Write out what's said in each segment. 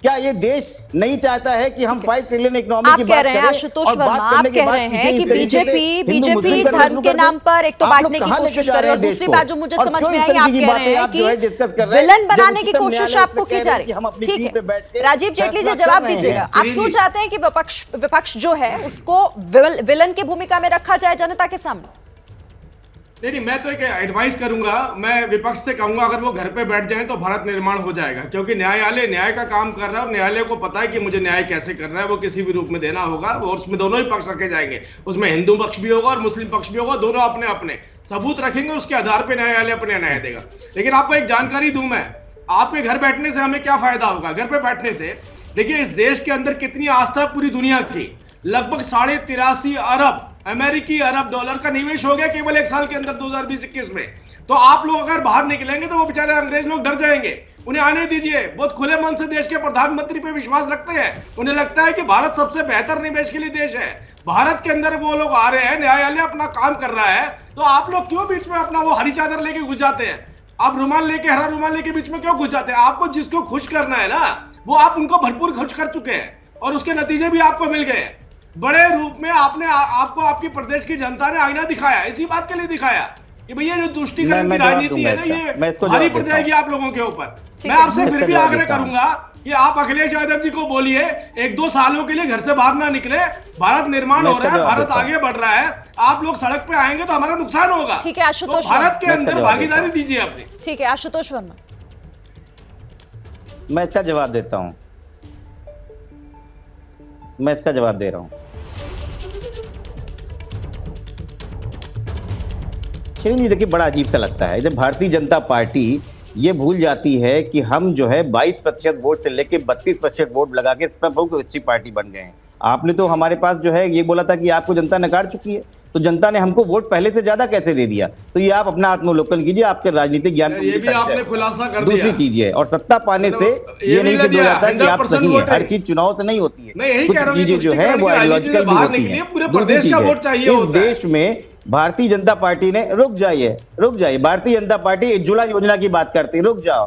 क्या ये देश नहीं चाहता है कि हम 5 ट्रिलियन इकोनॉमी की बात करें? आशुतोष वर्मा, आप कह रहे हैं कि बीजेपी धर्म के नाम पर एक तो बांटने की कोशिश कर रही है, दूसरी बात जो मुझे समझ में आई, आप कह रहे हैं कि विलन बनाने की कोशिश आपको की जा रही है। ठीक है, राजीव जेटली जी जवाब दीजिएगा, आप क्यों चाहते हैं कि विपक्ष जो है उसको विलन की भूमिका में रखा जाए जनता के सामने? नहीं, मैं तो एक एडवाइस करूंगा, मैं विपक्ष से कहूंगा अगर वो घर पे बैठ जाएं तो भारत निर्माण हो जाएगा, क्योंकि न्यायालय न्याय का काम कर रहा है और न्यायालय को पता है कि मुझे न्याय कैसे करना है, वो किसी भी रूप में देना होगा और उसमें दोनों ही पक्ष रखे जाएंगे, उसमें हिंदू पक्ष भी होगा और मुस्लिम पक्ष भी होगा, दोनों अपने अपने सबूत रखेंगे, उसके आधार पर न्यायालय अपने न्याय देगा। लेकिन आपको एक जानकारी दूं मैं, आपके घर बैठने से हमें क्या फायदा होगा? घर पे बैठने से देखिए इस देश के अंदर कितनी आस्था है पूरी दुनिया की, लगभग 83.5 अरब अमेरिकी अरब डॉलर का निवेश हो गया केवल 1 साल के अंदर 2020-21 में। तो आप लोग अगर बाहर निकलेंगे तो वो बेचारे अंग्रेज लोग डर जाएंगे, उन्हें आने दीजिए। बहुत खुले मन से देश के प्रधानमंत्री पे विश्वास रखते हैं, उन्हें लगता है कि भारत सबसे बेहतर निवेश के लिए देश है। भारत के अंदर वो लोग आ रहे हैं, न्यायालय अपना काम कर रहा है, तो आप लोग क्यों बीच में अपना वो हरी चादर लेके घुस जाते हैं? आप रुमाल लेके, हरा रुमाल लेके बीच में क्यों घुस जाते हैं? आपको जिसको खुश करना है ना, वो आप उनको भरपूर खुश कर चुके हैं और उसके नतीजे भी आपको मिल गए। बड़े रूप में आपने आपको आपकी प्रदेश की जनता ने आईना दिखाया, इसी बात के लिए दिखाया कि भैया जो तुष्टीकरण की राजनीति है ना, ये भारी पड़ जाएगी आप लोगों के ऊपर। मैं आपसे फिर भी आग्रह करूंगा कि आप अखिलेश यादव जी को बोलिए 1-2 सालों के लिए घर से बाहर ना निकले, भारत निर्माण हो रहा है, भारत आगे बढ़ रहा है, आप लोग सड़क पे आएंगे तो हमारा नुकसान होगा। ठीक है आशुतोष, भारत के अंदर भागीदारी दीजिए अपनी। ठीक है आशुतोष वर्मा, मैं इसका जवाब देता हूं, मैं इसका जवाब दे रहा हूं। नहीं देखिए, बड़ा अजीब सा लगता है जब भारतीय जनता पार्टी ये भूल जाती है कि हम जो है 22% वोट से लेके 32% वोट लगा के बहुत अच्छी पार्टी बन गए हैं। आपने तो हमारे पास जो है ये बोला था कि आपको जनता नकार चुकी है, तो जनता ने हमको वोट पहले से ज्यादा कैसे दे दिया? तो ये आप अपना आत्मोलोकन कीजिए, आपके राजनीतिक ज्ञान ये भी आपने खुलासा कर दिया। दूसरी चीज है, और सत्ता पाने से ये नहीं सिद्ध हो जाता कि आप सही है, हर चीज चुनाव से नहीं होती है, कुछ चीजें जो है वो आइडियोलॉजिकल भी होती है। दूसरी चीज है, इस देश में भारतीय जनता पार्टी ने, रुक जाइए, भारतीय जनता पार्टी उज्ज्वला योजना की बात करती है, रुक जाओ,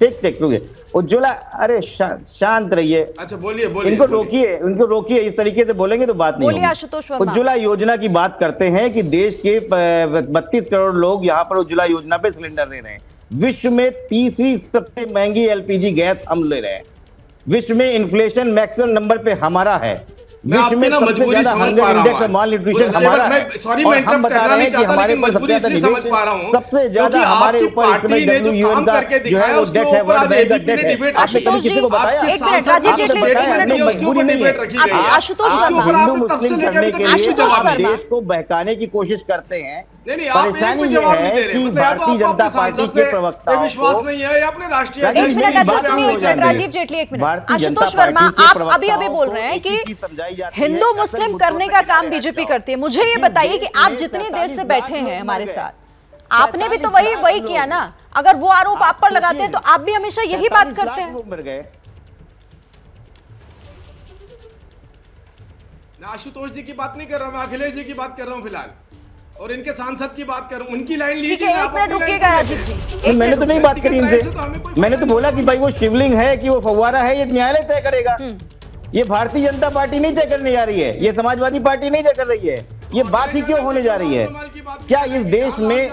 ठीक रुकिए, उज्ज्वला, अरे शांत रहिए। अच्छा बोलिए, इनको रोकिए, इस तरीके से बोलेंगे तो बात नहीं होगी। उज्ज्वला योजना की बात करते हैं कि देश के 32 करोड़ लोग यहाँ पर उज्ज्वला योजना पे सिलेंडर ले रहे हैं। विश्व में तीसरी सबसे महंगी LPG गैस हम ले रहे हैं, विश्व में इन्फ्लेशन मैक्सिमम नंबर पे हमारा है, विश्व में सबसे ज्यादा हंगर इंडेक्स और माल न्यूट्रिशन हमारा है, और हम बता रहे हैं कि हमारे ऊपर सबसे ज्यादा निवेश है, सबसे ज्यादा हमारे ऊपर इस समय WUN का जो है वो डेट है, वर्ल्ड बैंक का डेट है। आपने कभी किसी को बताया? एक मिनट राजीव जेटली, मजबूरी नहीं है। आशुतोष वर्मा, हिंदू मुस्लिम करने के लिए जब आप देश को बहकाने की कोशिश करते हैं, परेशानी ये है कि भारतीय जनता पार्टी के प्रवक्ताओं विश्वास नहीं है, अपने राष्ट्रीय राजीव जेटली, एक मिनट आशुतोष वर्मा, आप अभी बोल रहे हैं कि हिंदू मुस्लिम करने का काम बीजेपी करती है। मुझे ये बताइए कि आप जितनी देर से बैठे हैं हमारे साथ, आपने भी तो वही किया ना। अगर वो आरोप आप पर लगाते हैं तो आप भी हमेशा यही बात करते हैं। आशुतोष जी की बात नहीं कर रहा हूं, मैं अखिलेश जी की बात कर रहा हूं फिलहाल, और इनके सांसद की बात कर रहा हूं, उनकी लाइन लीजिए। ठीक है, एक मिनट रुकिएगा राजीव जी। मैंने तो नहीं बात करी इनसे, मैंने तो बोला कि भाई वो शिवलिंग है कि वो फव्वारा है, ये न्यायालय तय करेगा। ये भारतीय जनता पार्टी नहीं तय करने जा रही है, ये समाजवादी पार्टी नहीं तय कर रही है, ये बात ही क्यों होने जा रही है? क्या इस देश में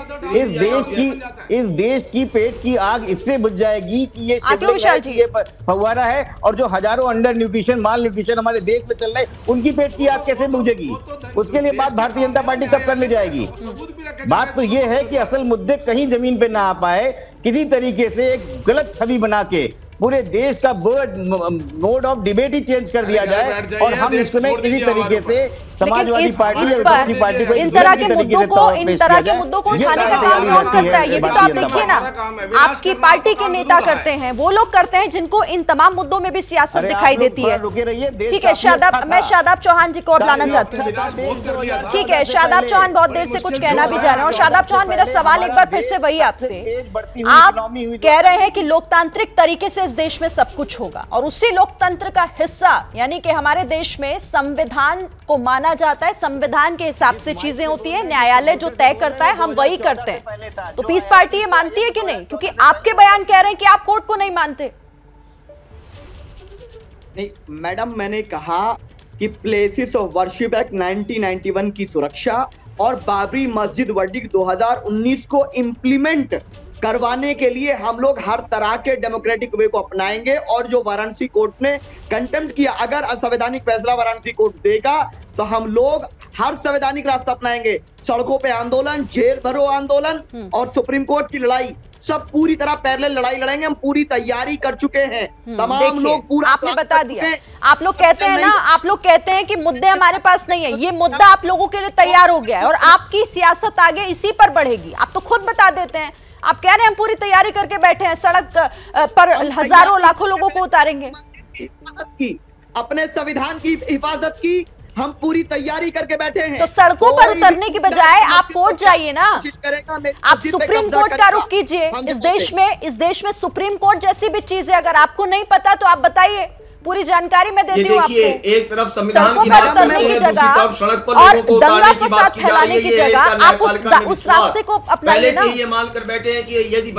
इस देश की पेट की आग इससे बुझ जाएगी कि ये फव्वारा है, और जो हजारों अंडर न्यूट्रिशन, माल न्यूट्रिशन हमारे देश में चल रहे हैं, उनकी पेट की आग कैसे बुझेगी? उसके लिए बात भारतीय जनता पार्टी कब करने जाएगी? बात तो ये है कि असल मुद्दे कहीं जमीन पे ना आ पाए, किसी तरीके से एक गलत छवि बना के पूरे देश का mode of debate he change कर दिया जाए, और हम इस समय किसी तरीके से समाजवादी पार्टी या विपक्षी पार्टी को इन तरह के मुद्दों को उठाने का काम कौन करता है? ये भी तो आप देखिए ना, आपकी पार्टी के नेता करते हैं, वो लोग करते हैं जिनको इन तमाम मुद्दों में भी सियासत दिखाई देती है। ठीक है शादाब, मैं शादाब चौहान जी को अब लाना चाहती हूँ। ठीक है, शादाब चौहान बहुत देर से कुछ कहना भी जा रहे हैं, और शादाब चौहान मेरा सवाल एक बार फिर से वही आपसे, आप कह रहे हैं कि लोकतांत्रिक तरीके से देश में सब कुछ होगा, और उसी लोकतंत्र का हिस्सा यानी कि हमारे देश में संविधान को माना जाता है, संविधान के हिसाब से चीजें होती है, न्यायालय जो तय करता है हम वही करते हैं। तो पीस पार्टी ये मानती है कि नहीं? क्योंकि आपके बयान कह रहे हैं कि आप कोर्ट को नहीं मानते। नहीं मैडम, मैंने कहा कि प्लेसेस ऑफ वर्शिप एक्ट 1991 की सुरक्षा और बाबरी मस्जिद वर्डिक्ट 2019 को इम्प्लीमेंट करवाने के लिए हम लोग हर तरह के डेमोक्रेटिक वे को अपनाएंगे। और जो वाराणसी कोर्ट ने कंटेम्प्ट किया, अगर असंवैधानिक फैसला वाराणसी कोर्ट देगा तो हम लोग हर संवैधानिक रास्ता अपनाएंगे। सड़कों पे आंदोलन, जेल भरो आंदोलन और सुप्रीम कोर्ट की लड़ाई, सब पूरी तरह पैरेलल लड़ाई लड़ेंगे। हम पूरी तैयारी कर चुके हैं, तमाम लोग पूरा आपने बता दिया। आप लोग कहते हैं ना, आप लोग कहते हैं कि मुद्दे हमारे पास नहीं है, ये मुद्दा आप लोगों के लिए तैयार हो गया है और आपकी सियासत आगे इसी पर बढ़ेगी। आप तो खुद बता देते हैं, आप कह रहे हैं हम पूरी तैयारी करके बैठे हैं, सड़क पर हजारों लाखों लोगों को उतारेंगे। अपने संविधान की हिफाजत की हम पूरी तैयारी करके बैठे हैं। तो सड़कों पर उतरने की बजाय आप कोर्ट जाइए ना, आप सुप्रीम कोर्ट का रुख कीजिए। इस देश में सुप्रीम कोर्ट जैसी भी चीज है, अगर आपको नहीं पता तो आप बताइए, पूरी जानकारी मैं देती हूँ आपको। एक तरफ संविधान की बात करने की जगह सड़क पर लोगों को उतारने की बात की जा रही है, जगह आप उस रास्ते को अपनाइए ना। ये मानकर बैठे हैं कि यदि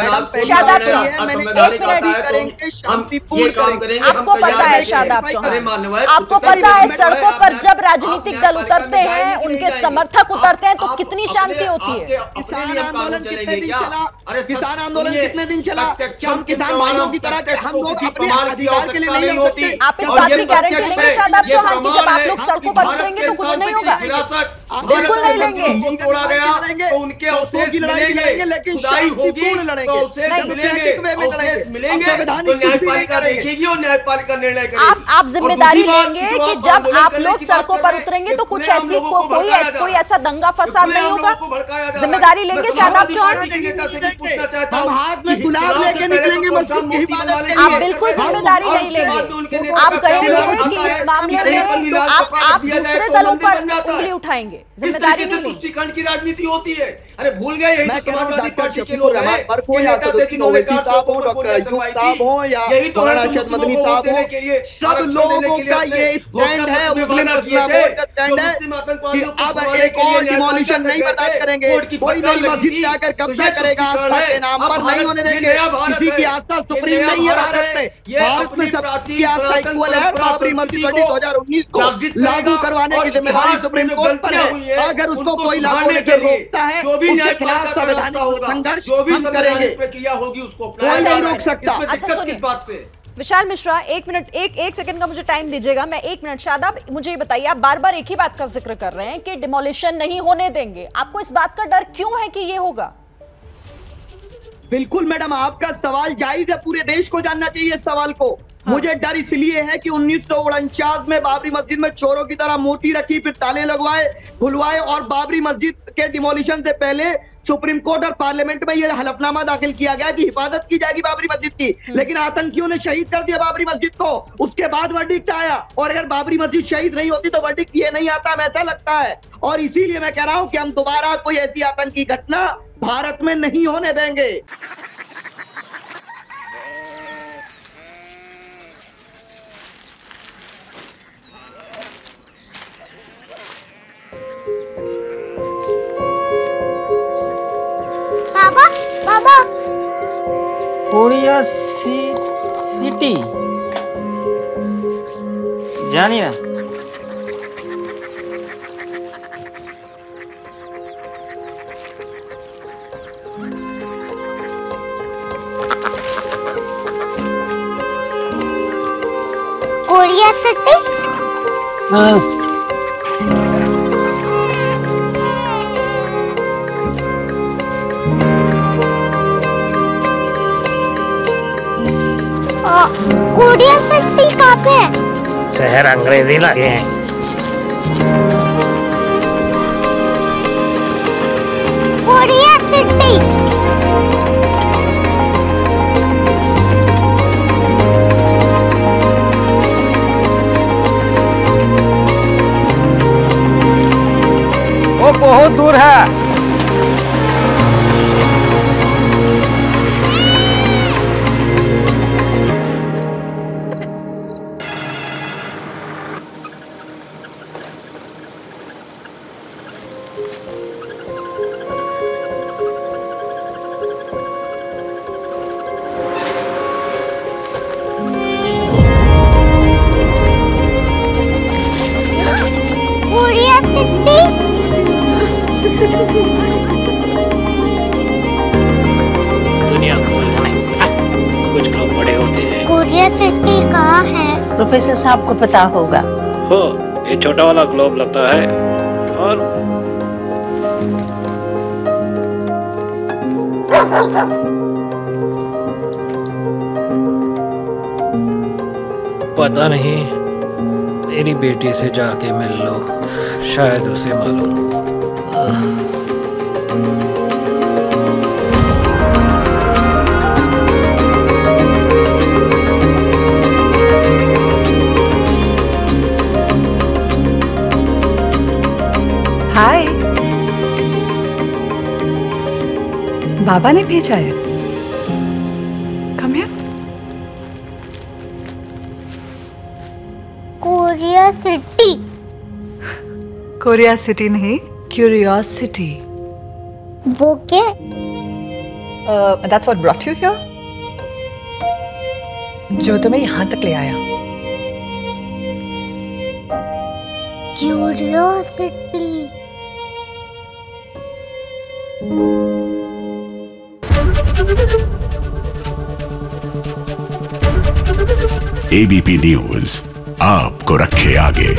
आपको पता है शादाब चौहान, आपको पता है सड़कों पर जब राजनीतिक दल उतरते हैं, उनके समर्थक उतरते हैं तो कितनी शांति होती है। किसान आंदोलन कितने दिन चला? किसान आंदोलन कितने दिन चला? हम किसान भाइयों की तरह हम लोग अपने अधिकार के लिए नहीं होते। आप इस बात की गारंटी लेंगे शादाब चौहान की जब आप लोग सड़कों पर उतरेंगे तो कुछ नहीं होगा? बिल्कुल नहीं लेंगे। तोड़ा गया तो उनके अवशेष मिलेंगे, लेकिन खुदाई होगी तो अवशेष मिलेंगे, अवशेष मिलेंगे तो न्यायपालिका देखेगी और न्यायपालिका निर्णय करेगी। आप जिम्मेदारी लेंगे कि जब आप लोग सड़कों पर उतरेंगे तो कुछ ऐसी कोई ऐसा दंगा फसाद नहीं होगा? जिम्मेदारी लेंगे शादाब चौहान? हम हाथ में गुलाब लेके निकलेंगे, आप बिल्कुल जिम्मेदारी नहीं लेंगे। आप कहेंगे कि इस मामले में आप दूसरे दलों पर उंगली उठाएंगे, जिम्मेदारी नहीं लेंगे। तुष्टिकरण की राजनीति होती है। अरे भूल गए, यही तो समाजवादी पार्टी के लोग हैं। यही तो है, सब लोगों का ये स्टैंड है, अब एक और डिमोलिशन नहीं बर्दाश्त करेंगे। कोई भी मस्जिद जाकर कब्जा करेगा आस्था के नाम पर नहीं होने देंगे। किसी की आस्था सुप्रीम नहीं है भारत में। भारत में सबकी आस्था इक्वल है। बाबरी मस्जिद 2019 को लागू करवाने की जिम्मेदारी सुप्रीम कोर्ट पर है। अगर उसको कोई लागू नहीं रोकता है, उसके खिलाफ संवैधानिक संघर्ष हम करेंगे। प्रक्रिया होगी, उसको कोई नहीं रोक सकता। अच्छा सुनिए विशाल मिश्रा, एक मिनट, एक सेकंड का मुझे टाइम दीजिएगा। मैं 1 मिनट, शादाब मुझे ये बताइए, आप बार बार एक ही बात का जिक्र कर रहे हैं कि डिमोलिशन नहीं होने देंगे, आपको इस बात का डर क्यों है कि ये होगा? बिल्कुल मैडम, आपका सवाल जायज है, पूरे देश को जानना चाहिए इस सवाल को। मुझे डर इसलिए है कि 1949 में बाबरी मस्जिद में चोरों की तरह मूर्ति रखी, फिर ताले लगवाए, खुलवाए और बाबरी मस्जिद के डिमोलिशन से पहले सुप्रीम कोर्ट और पार्लियामेंट में यह हलफनामा दाखिल किया गया कि हिफाजत की जाएगी बाबरी मस्जिद की। लेकिन आतंकियों ने शहीद कर दिया बाबरी मस्जिद को, उसके बाद वर्डिक्ट आया। और अगर बाबरी मस्जिद शहीद नहीं होती तो वर्डिक्ट ये नहीं आता, हमें ऐसा लगता है। और इसीलिए मैं कह रहा हूं कि हम दोबारा कोई ऐसी आतंकी घटना भारत में नहीं होने देंगे। बाबा कोरिया सिटी जानी ना? Korea city? हाँ। कोरिया सिटी कहाँ पे है? शहर अंग्रेजी लगे हैं। Korea city. वो बहुत दूर है। प्रोफेसर साहब को पता होगा। हो, ये छोटा वाला ग्लोब लगता है और पता नहीं, मेरी बेटी से जाके मिल लो, शायद उसे मालूम हो। हाय, बाबा ने भेजा है। Come here. Korea city. Korea city नहीं, क्यूरियोसिटी। वो क्या? That's what brought you here? जो तुम्हें यहाँ तक ले आया। क्यूरियोसिटी। ABP न्यूज आपको रखे आगे।